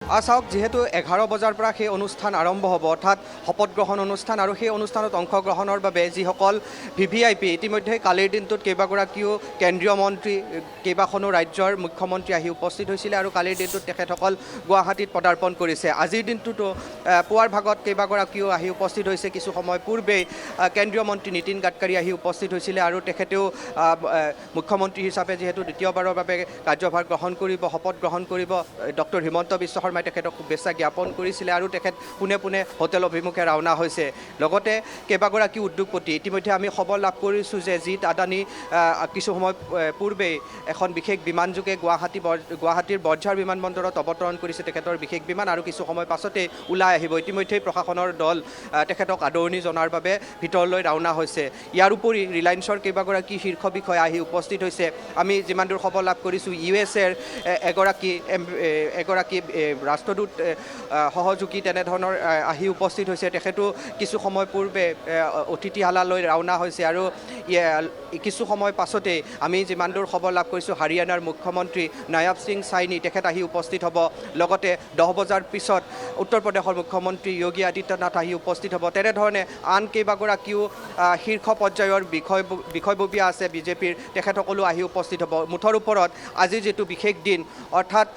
চাওক যিহেতু 11 বজাৰ পৰা সেই অনুষ্ঠান আৰম্ভ হ'ব অৰ্থাৎ শপত গ্ৰহণ অনুষ্ঠান আৰু সেই অনুষ্ঠানত অংশগ্ৰহণৰ বাবে যিসকল VVIP ইতিমধ্যে কালিৰ দিনটোত কেইবাগৰাকীও কেন্দ্ৰীয় মন্ত্ৰী কেইবাখনো ৰাজ্যৰ মুখ্যমন্ত্ৰী আহি উপস্থিত হৈছিলে আৰু কালিৰ দিনটোত তেখেতসকল গুৱাহাটীত পদাৰ্পণ কৰিছে। আজিৰ দিনটোতো পুৱাৰ ভাগত কেইবাগৰাকীও আহি উপস্থিত হৈছে। কিছু সময় পূৰ্বেই কেন্দ্ৰীয় মন্ত্ৰী নীতিন গাডকাৰী আহি উপস্থিত হৈছিলে আৰু তেখেতেও মুখ্যমন্ত্ৰী হিচাপে যিহেতু দ্বিতীয়বাৰৰ বাবে কাৰ্যভাৰ গ্ৰহণ কৰিব শপত গ্ৰহণ কৰিব ডক্টৰ হিমন্ত বিশ্ব শৰ্মাই তেখেতক শুভেচ্ছা জ্ঞাপন কৰিছিলে আৰু তেখেত পোনে পোনে হোটেল অভিমুখে ৰাওনা হৈছে। লগতে কেইবাগৰাকী উদ্যোগপতি ইতিমধ্যে আমি খবৰ লাভ কৰিছোঁ যে জিৎ আদানী কিছু সময় পূৰ্বেই এখন বিশেষ বিমানযোগে গুৱাহাটীৰ বৰঝাৰ বিমানবন্দৰত অৱতৰণ কৰিছে তেখেতৰ বিশেষ বিমান আৰু কিছু সময় পাছতেই ওলাই আহিব। ইতিমধ্যেই প্ৰশাসনৰ দল তেখেতক আদৰণি জনাৰ বাবে ভিতৰলৈ ৰাওনা হৈছে। ইয়াৰ উপৰি ৰিলায়েন্সৰ কেইবাগৰাকী শীৰ্ষ বিষয়া আহি উপস্থিত হৈছে। আমি যিমান দূৰ খবৰ লাভ কৰিছোঁ USA এগৰাকী ৰাষ্ট্ৰদূত সহযোগী তেনেধৰণৰ আহি উপস্থিত হৈছে। তেখেতো কিছু সময় পূৰ্বে অতিথিশালালৈ ৰাওনা হৈছে আৰু কিছু সময় পাছতেই আমি যিমান দূৰ খবৰ লাভ কৰিছোঁ হাৰিয়ানাৰ মুখ্যমন্ত্ৰী নায়াব সিং চাইনি তেখেত আহি উপস্থিত হ'ব। লগতে 10 বজাৰ পিছত উত্তৰ প্ৰদেশৰ মুখ্যমন্ত্ৰী যোগী আদিত্যনাথ আহি উপস্থিত হ'ব। তেনেধৰণে আন কেইবাগৰাকীও শীৰ্ষ পৰ্যায়ৰ বিষয়ববীয়া আছে বিজেপিৰ তেখেতসকলো আহি উপস্থিত হ'ব। মুঠৰ ওপৰত আজি যিটো বিশেষ দিন অৰ্থাৎ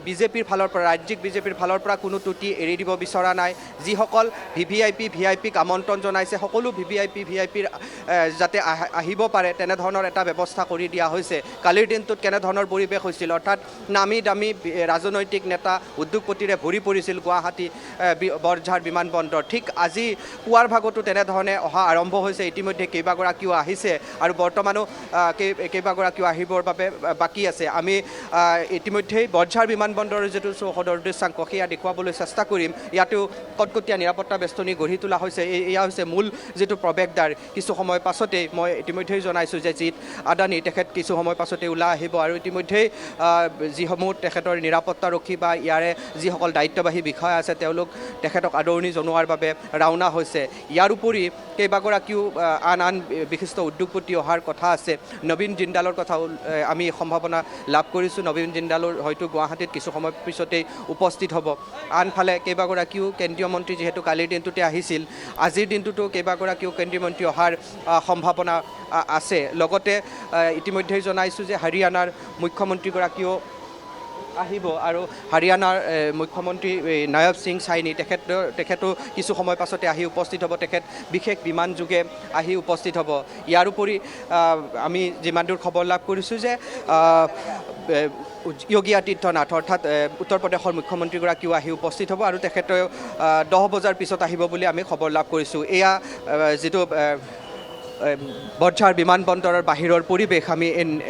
বিজেপিৰ ফালৰ পৰা ৰাজ্যিক বিজেপিৰ ফালৰ পৰা কোনো ত্ৰুটি এৰি দিব বিচৰা নাই। যিসকল VVIPক আমন্ত্ৰণ জনাইছে সকলো VVIPৰ যাতে আহিব পাৰে তেনেধৰণৰ এটা ব্যৱস্থা কৰি দিয়া হৈছে। কালিৰ দিনটোত কেনেধৰণৰ পৰিৱেশ হৈছিল অৰ্থাৎ নামী দামী ৰাজনৈতিক নেতা উদ্যোগপতিৰে ভৰি পৰিছিল গুৱাহাটী বৰঝাৰ বিমানবন্দৰ। ঠিক আজি পুৱাৰ ভাগতো তেনেধৰণে অহা আৰম্ভ হৈছে। ইতিমধ্যে কেইবাগৰাকীও আহিছে আৰু বৰ্তমানো কেইবাগৰাকীও আহিবৰ বাবে বাকী আছে। আমি ইতিমধ্যেই বৰঝাৰ বিমানবন্দৰৰ যিটো চৌহদৰ দৃশ্যাংক সেয়া দেখুৱাবলৈ চেষ্টা কৰিম। ইয়াতো কটকটীয়া নিৰাপত্তা বেষ্টনী গঢ়ি তোলা হৈছে। এয়া হৈছে মূল যিটো প্ৰৱেশদ্বাৰ। কিছু সময় পাছতেই মই ইতিমধ্যেই জনাইছোঁ যে জিৎ আদানী তেখেত কিছু সময় পাছতেই ওলাই আহিব আৰু ইতিমধ্যেই যিসমূহ তেখেতৰ নিৰাপত্তাৰক্ষী বা ইয়াৰে যিসকল দায়িত্ববাহী বিষয়া আছে তেওঁলোক তেখেতক আদৰণি জনোৱাৰ বাবে ৰাওনা হৈছে। ইয়াৰ উপৰি কেইবাগৰাকীও আন বিশিষ্ট উদ্যোগপতি অহাৰ কথা আছে। নবীন জিন্দালৰ কথা আমি সম্ভাৱনা লাভ কৰিছোঁ। নবীন জিন্দালৰ হয়তো গুৱাহাটীত কিছু সময় পিছতেই উপস্থিত হ'ব। আনফালে কেইবাগৰাকীও কেন্দ্ৰীয় মন্ত্ৰী যিহেতু কালিৰ দিনটোতে আহিছিল আজিৰ দিনটোতো কেইবাগৰাকীও কেন্দ্ৰীয় মন্ত্ৰী অহাৰ সম্ভাৱনা আছে। লগতে ইতিমধ্যেই জনাইছোঁ যে হাৰিয়ানাৰ মুখ্যমন্ত্ৰীগৰাকীও আহিব আৰু হাৰিয়ানাৰ মুখ্যমন্ত্ৰী নায়াব সিং চাইনি তেখেতো কিছু সময় পাছতে আহি উপস্থিত হ'ব। তেখেত বিশেষ বিমানযোগে আহি উপস্থিত হ'ব। ইয়াৰ উপৰি আমি যিমান দূৰ খবৰ লাভ কৰিছোঁ যে যোগী আদিত্যনাথ অৰ্থাৎ উত্তৰ প্ৰদেশৰ মুখ্যমন্ত্ৰীগৰাকীও আহি উপস্থিত হ'ব আৰু তেখেতেও 10 বজাৰ পিছত আহিব বুলি আমি খবৰ লাভ কৰিছোঁ। এয়া যিটো বৰঝাৰ বিমানবন্দৰৰ বাহিৰৰ পৰিৱেশ আমি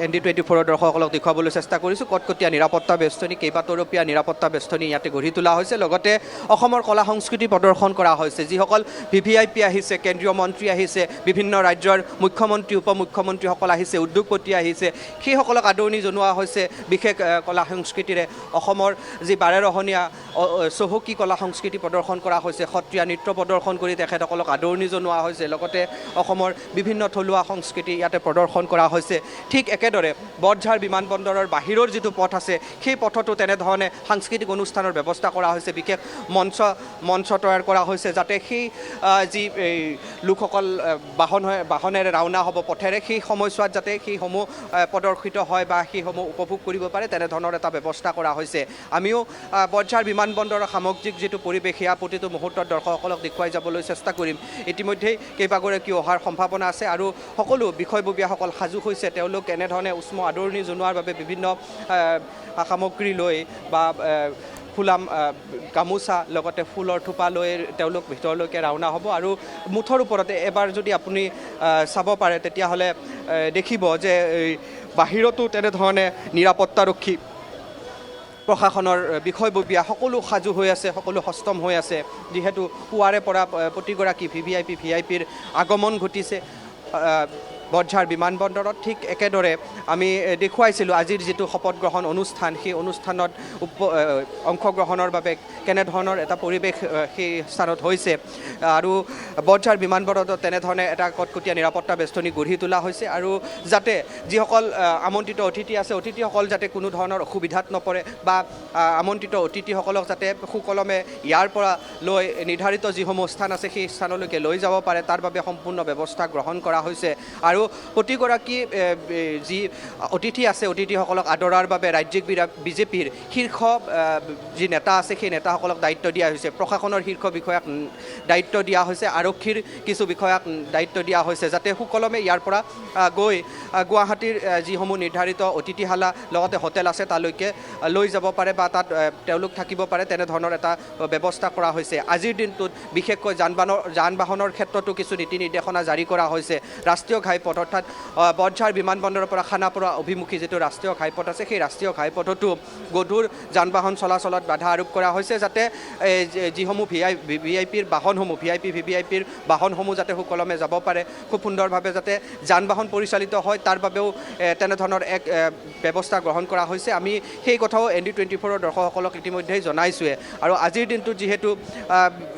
ND24 দৰ্শকসকলক দেখুৱাবলৈ চেষ্টা কৰিছোঁ। কটকটীয়া নিৰাপত্তা বেষ্টনী কেইবাতৰপীয়া নিৰাপত্তা বেষ্টনী ইয়াতে গঢ়ি তোলা হৈছে। লগতে অসমৰ কলা সংস্কৃতি প্ৰদৰ্শন কৰা হৈছে। যিসকল VVIP আহিছে কেন্দ্ৰীয় মন্ত্ৰী আহিছে বিভিন্ন ৰাজ্যৰ মুখ্যমন্ত্ৰী উপমুখ্যমন্ত্ৰীসকল আহিছে উদ্যোগপতি আহিছে সেইসকলক আদৰণি জনোৱা হৈছে। বিশেষ কলা সংস্কৃতিৰে অসমৰ যি বাৰেৰহণীয়া চহকী কলা সংস্কৃতি প্ৰদৰ্শন কৰা হৈছে। সত্ৰীয়া নৃত্য প্ৰদৰ্শন কৰি তেখেতসকলক আদৰণি জনোৱা হৈছে। লগতে অসমৰ বিভিন্ন থলুৱা সংস্কৃতি ইয়াতে প্ৰদৰ্শন কৰা হৈছে। ঠিক একেদৰে বৰঝাৰ বিমানবন্দৰৰ বাহিৰৰ যিটো পথ আছে সেই পথতো তেনেধৰণে সাংস্কৃতিক অনুষ্ঠানৰ ব্যৱস্থা কৰা হৈছে। বিশেষ মঞ্চ তৈয়াৰ কৰা হৈছে যাতে সেই যি লোকসকল বাহনেৰে ৰাওনা হ'ব পথেৰে সেই সময়ছোৱাত যাতে সেইসমূহ প্ৰদৰ্শিত হয় বা সেইসমূহ উপভোগ কৰিব পাৰে তেনেধৰণৰ এটা ব্যৱস্থা কৰা হৈছে। আমিও বৰঝাৰ বিমানবন্দৰৰ সামগ্ৰিক যিটো পৰিৱেশ সেয়া প্ৰতিটো মুহূৰ্তত দৰ্শকসকলক দেখুৱাই যাবলৈ চেষ্টা কৰিম। ইতিমধ্যেই কেইবাগৰাকী অহাৰ সম্ভাৱনা আছে আৰু সকলো বিষয়ববীয়াসকল সাজু হৈছে। তেওঁলোক এনেধৰণে উষ্ম আদৰণি জনোৱাৰ বাবে বিভিন্ন সামগ্ৰী লৈ বা ফুলাম গামোচা লগতে ফুলৰ থোপা লৈ তেওঁলোক ভিতৰলৈকে ৰাওনা হ'ব আৰু মুঠৰ ওপৰতে এবাৰ যদি আপুনি চাব পাৰে তেতিয়াহ'লে দেখিব যে বাহিৰতো তেনেধৰণে নিৰাপত্তাৰক্ষী প্ৰশাসনৰ বিষয়ববীয়া সকলো সাজু হৈ আছে সকলো সষ্টম হৈ আছে। যিহেতু পুৱাৰে পৰা প্ৰতিগৰাকী VVIPৰ আগমন ঘটিছে। বৰঝাৰ বিমানবন্দৰত ঠিক একেদৰে আমি দেখুৱাইছিলোঁ আজিৰ যিটো শপত গ্ৰহণ অনুষ্ঠান সেই অনুষ্ঠানত অংশগ্ৰহণৰ বাবে কেনেধৰণৰ এটা পৰিৱেশ সেই স্থানত হৈছে আৰু বৰঝাৰ বিমানবন্দৰত তেনেধৰণে এটা কটকটীয়া নিৰাপত্তা বেষ্টনী গঢ়ি তোলা হৈছে আৰু যাতে যিসকল আমন্ত্ৰিত অতিথি আছে অতিথিসকল যাতে কোনো ধৰণৰ অসুবিধাত নপৰে বা আমন্ত্ৰিত অতিথিসকলক যাতে সুকলমে ইয়াৰ পৰা লৈ নিৰ্ধাৰিত যিসমূহ স্থান আছে সেই স্থানলৈকে লৈ যাব পাৰে তাৰ বাবে সম্পূৰ্ণ ব্যৱস্থা গ্ৰহণ কৰা হৈছে আৰু প্ৰতিগৰাকী যি অতিথি আছে অতিথিসকলক আদৰাৰ বাবে ৰাজ্যিক বিজেপিৰ শীৰ্ষ যি নেতা আছে সেই নেতাসকলক দায়িত্ব দিয়া হৈছে প্ৰশাসনৰ শীৰ্ষ বিষয়াক দায়িত্ব দিয়া হৈছে আৰক্ষীৰ কিছু বিষয়াক দায়িত্ব দিয়া হৈছে যাতে সুকলমে ইয়াৰ পৰা গৈ গুৱাহাটীৰ যিসমূহ নিৰ্ধাৰিত অতিথিশালা লগতে হোটেল আছে তালৈকে লৈ যাব পাৰে বা তাত তেওঁলোক থাকিব পাৰে তেনেধৰণৰ এটা ব্যৱস্থা কৰা হৈছে আজিৰ দিনটোত বিশেষকৈ যান বাহনৰ ক্ষেত্ৰতো কিছু নীতি নিৰ্দেশনা জাৰি কৰা হৈছে ৰাষ্ট্ৰীয় ঘাইপথ অৰ্থাৎ বৰঝাৰ বিমানবন্দৰৰ পৰা খানাপাৰা অভিমুখী যিটো ৰাষ্ট্ৰীয় ঘাইপথ আছে সেই ৰাষ্ট্ৰীয় ঘাইপথতো গধুৰ যান বাহন চলাচলত বাধা আৰোপ কৰা হৈছে যাতে যিসমূহ ভিআইপিৰ বাহনসমূহ ভিভিআইপিৰ বাহনসমূহ যাতে সুকলমে যাব পাৰে খুব সুন্দৰভাৱে যাতে যান বাহন পৰিচালিত হয় তাৰ বাবেও তেনেধৰণৰ এক ব্যৱস্থা গ্ৰহণ কৰা হৈছে আমি সেই কথাও ND24ৰ দৰ্শকসকলক ইতিমধ্যেই জনাইছোঁৱে আৰু আজিৰ দিনটোত যিহেতু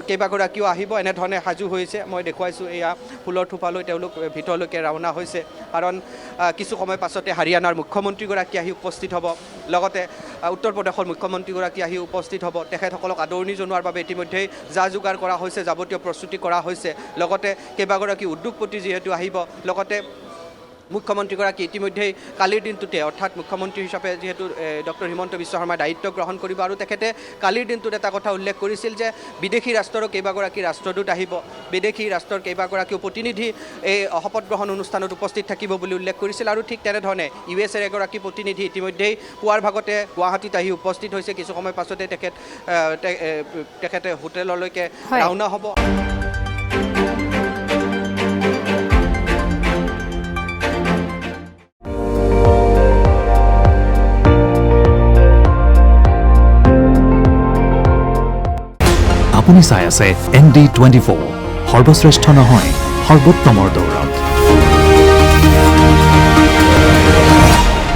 কেইবাগৰাকীও আহিব এনেধৰণে সাজু হৈছে মই দেখুৱাইছোঁ এয়া ফুলৰ থোপালৈ তেওঁলোক ভিতৰলৈকে ৰাওনা হৈছে কাৰণ কিছু সময় পাছতে হাৰিয়ানাৰ মুখ্যমন্ত্ৰীগৰাকী আহি উপস্থিত হ'ব লগতে উত্তৰ প্ৰদেশৰ মুখ্যমন্ত্ৰীগৰাকী আহি উপস্থিত হ'ব তেখেতসকলক আদৰণি জনোৱাৰ বাবে ইতিমধ্যেই যা যোগাৰ কৰা হৈছে যাৱতীয় প্ৰস্তুতি কৰা হৈছে লগতে কেইবাগৰাকী উদ্যোগপতি যিহেতু আহিব লগতে মুখ্যমন্ত্ৰীগৰাকী ইতিমধ্যেই কালিৰ দিনটোতে অৰ্থাৎ মুখ্যমন্ত্ৰী হিচাপে যিহেতু ডক্টৰ হিমন্ত বিশ্ব শৰ্মাই দায়িত্ব গ্ৰহণ কৰিব আৰু তেখেতে কালিৰ দিনটোত এটা কথা উল্লেখ কৰিছিল যে বিদেশী ৰাষ্ট্ৰৰো কেইবাগৰাকী ৰাষ্ট্ৰদূত আহিব বিদেশী ৰাষ্ট্ৰৰ কেইবাগৰাকীও প্ৰতিনিধি এই শপত গ্ৰহণ অনুষ্ঠানত উপস্থিত থাকিব বুলি উল্লেখ কৰিছিল আৰু ঠিক তেনেধৰণে USA এগৰাকী প্ৰতিনিধি ইতিমধ্যেই পুৱাৰ ভাগতে গুৱাহাটীত আহি উপস্থিত হৈছে কিছু সময় পাছতে তেখেতে হোটেললৈকে ৰাওনা হ'ব আপুনি চাই আছে ND24 সৰ্বশ্ৰেষ্ঠ নহয় সৰ্বোত্তমৰ দৌৰত